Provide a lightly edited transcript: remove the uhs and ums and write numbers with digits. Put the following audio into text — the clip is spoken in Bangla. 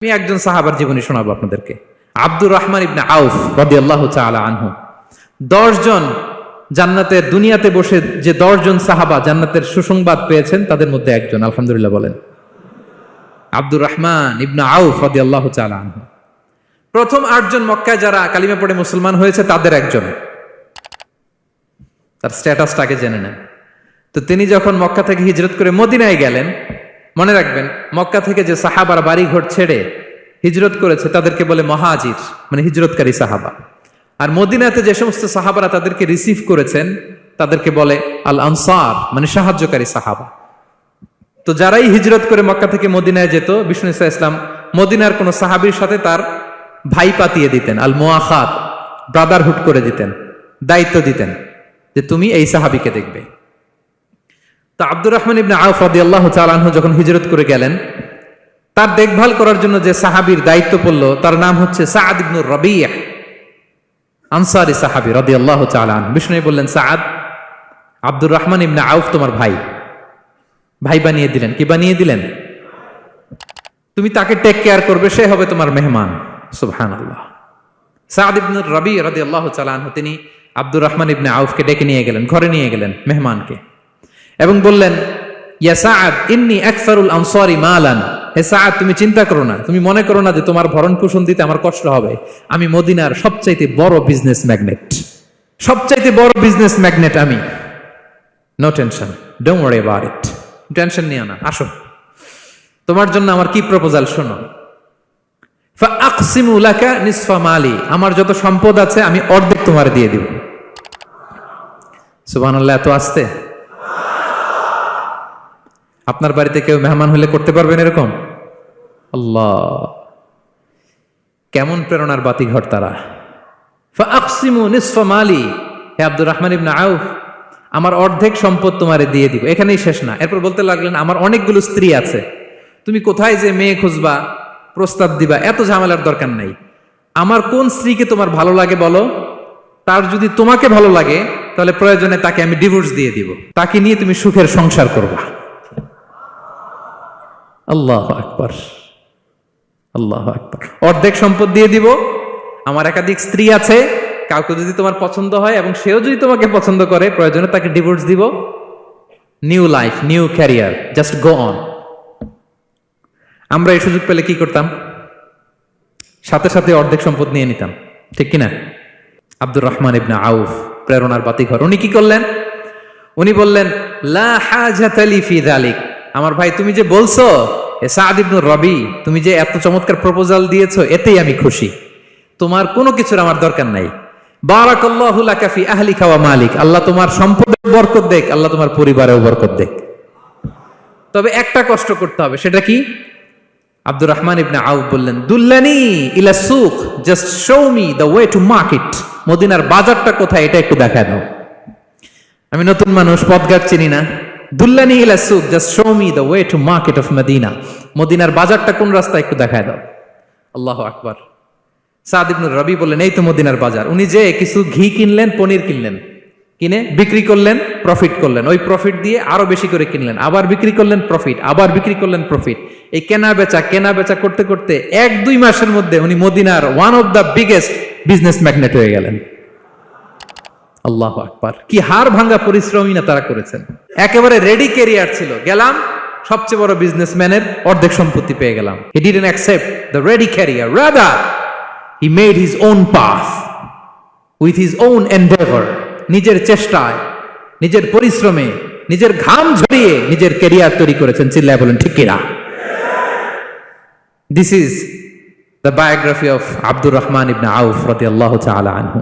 আমি একজন সাহাবার জীবনী শোনাবো আপনাদেরকে। আব্দুর রহমান ইবনে আউফ রাদিয়াল্লাহু তাআলা আনহু। 10 জন জান্নাতের দুনিয়াতে বসে যে 10 জন সাহাবা জান্নাতের সুসংবাদ পেয়েছেন তাদের মধ্যে একজন, আলহামদুলিল্লাহ বলেন। আব্দুর রহমান ইবনে আউফ রাদিয়াল্লাহু তাআলা আনহু প্রথম 8 জন মক্কায় যারা কালিমা পড়ে মুসলমান হয়েছে তাদের একজন। তার স্ট্যাটাসটাকে জেনে নেন। তো তিনি যখন মক্কা থেকে হিজরত করে মদিনায় গেলেন, মনে রাখবেন মক্কা থেকে যে সাহাবার বাড়ি ঘর ছেড়ে হিজরত করেছে তাদেরকে বলে মহাজির, মানে হিজরতকারী সাহাবা। আর মদিনাতে যে সমস্ত সাহাবারা তাদেরকে রিসিভ করেছেন তাদেরকে বলে আল আনসার, মানে সাহায্যকারী সাহাবা। তো যারাই হিজরত করে মক্কা থেকে মদিনায় যেত, বিষ্ণু ইসা ইসলাম মদিনার কোন সাহাবীর সাথে তার ভাই পাতিয়ে দিতেন, আল মুআখাত, ব্রাদারহুড করে দিতেন, দায়িত্ব দিতেন যে তুমি এই সাহাবীকে দেখবে। তো আব্দুর রহমান ইবনে আউফ রাদিয়াল্লাহু তাআলা আনহু যখন হিজরত করে গেলেন, তার দেখভাল করার জন্য যে সাহাবীর দায়িত্ব পড়ল তার নাম হচ্ছে সাআদ ইবনে রাবিয়া, আনসারী সাহাবী রাদিয়াল্লাহু তাআলা আনহু। বিষ্ণু বললেন, সাআদ, আব্দুর রহমান ইবনে আউফ তোমার ভাই, ভাই বানিয়ে দিলেন। কি বানিয়ে দিলেন? তুমি তাকে টেক কেয়ার করবে, সে হবে তোমার মেহমান। সুবহানাল্লাহ। সাআদ ইবনে রাবিয়া রাদিয়াল্লাহু তাআলা আনহু তিনি আব্দুর রহমান ইবনে আউফকে ডেকে নিয়ে গেলেন, ঘরে নিয়ে গেলেন মেহমানকে, এবং বললেন, ইয়া সাআদ ইন্নী আকসারুল আনসারি মালান। হে সাআদ, তুমি চিন্তা করো না, তুমি মনে করো না যে তোমার ভরণ পোষণ দিতে আমার কষ্ট হবে। আমি মদিনার সবচাইতে বড় বিজনেস ম্যাগনেট, সবচাইতে বড় বিজনেস ম্যাগনেট আমি। No tension, don't worry about it. Tension নিও না, আসো, তোমার জন্য আমার কি প্রপোজাল শোনো। ফাআকসিমু লাকা নিসফা মালি, আমার যত সম্পদ আছে আমি অর্ধেক তোমার দিয়ে দিব। সুবহানাল্লাহ। এত আসতে আপনার বাড়িতে কেউ মেহমান হলে করতে পারবেন এরকম? আল্লাহ, কেমন প্রেরণার বাতিঘর তারা। ফাআকসিমু নিসফা মালি, হে আব্দুর রহমান ইবনে আউফ, আমার অর্ধেক সম্পদ তোমারে দিয়ে দিব। এখানেই শেষ না, এরপর বলতে লাগলেন, আমার অনেকগুলো স্ত্রী আছে, তুমি কোথায় যে মেয়ে খুঁজবা, প্রস্তাব দিবা, এত ঝামেলার দরকার নাই। আমার কোন স্ত্রীকে তোমার ভালো লাগে বলো, তার যদি তোমাকে ভালো লাগে তাহলে প্রয়োজনে তাকে আমি ডিভোর্স দিয়ে দিব, তাকে নিয়ে তুমি সুখের সংসার করবা। আল্লাহু আকবার, আল্লাহু আকবার। অর্ধেক সম্পদ দিয়ে দিব, আমার একাধিক স্ত্রী আছে, কাউকে যদি তোমার পছন্দ হয় এবং সেও যদি তোমাকে পছন্দ করে, প্রয়োজনে তাকে ডিভোর্স দিব। New life, new career, just go on. আমরা এই সুযোগ পেলে কি করতাম? সাথে সাথে অর্ধেক সম্পদ নিয়ে নিতাম, ঠিক কিনা? আব্দুর রহমান ইবনে আউফ প্রেরণার বাতিঘর। উনি কি করলেন? উনি বললেন, লা হাজাতা লি ফি যালিক। আমার ভাই, তুমি যে বলছো সাআদ ইবনে রবি, তুমি যে এত চমৎকার প্রপোজাল দিয়েছো, এতেই আমি খুশি। তোমার কোনো কিছুর আমার দরকার নাই। বারাকাল্লাহু লাকা ফি আহলিকা ওয়া মালিক, আল্লাহ তোমার সম্পদে বরকত দেখ, আল্লাহ তোমার পরিবারেও বরকত দেখ। তবে একটা কষ্ট করতে হবে, সেটা কি? আব্দুর রহমান ইবনে আউফ বললেন, দুল্লানি ইলা সুক, just show me the way to market. মদিনার বাজারটা কোথায় এটা একটু দেখায় দাও। আমি নতুন মানুষ, পথঘাট চিনি না। দুল্লানি ইলা সুক, just show me the way to market of Medina. মদিনার বাজারটা কোন রাস্তা একটু দেখায় দাও। আল্লাহু আকবার। সাআদ ইবনে রবি বললেন, এই তো মদিনার বাজার। উনি যে কিছু ঘি কিনলেন, পনির কিনলেন, কিনে বিক্রি করলেন, প্রফিট করলেন। ওই প্রফিট দিয়ে আরো বেশি করে কিনলেন, আবার বিক্রি করলেন, প্রফিট, আবার বিক্রি করলেন, প্রফিট। এই কেনা বেচা করতে করতে 1-2 মাসের মধ্যে উনি মদিনার one of the biggest business magnate হয়ে গেলেন। আল্লাহু আকবার। কি হাড় ভাঙ্গা পরিশ্রমই না তারা করেছেন। একেবারে রেডি ক্যারিয়ার ছিল, গেলাম সবচেয়ে বড় বিজনেসম্যানের অর্ধেক সম্পত্তি পেয়ে গেলাম। He didn't accept the ready career, rather he made his own path with his own Endeavour. নিজের চেষ্টায়, নিজের পরিশ্রমে, নিজের ঘাম ঝরিয়ে নিজের ক্যারিয়ার তৈরি করেছেন। চিল্লায় বলেন ঠিক কিনা? This is the biography of Abdul Rahman ibn Auf radiyallahu ta'ala anhu.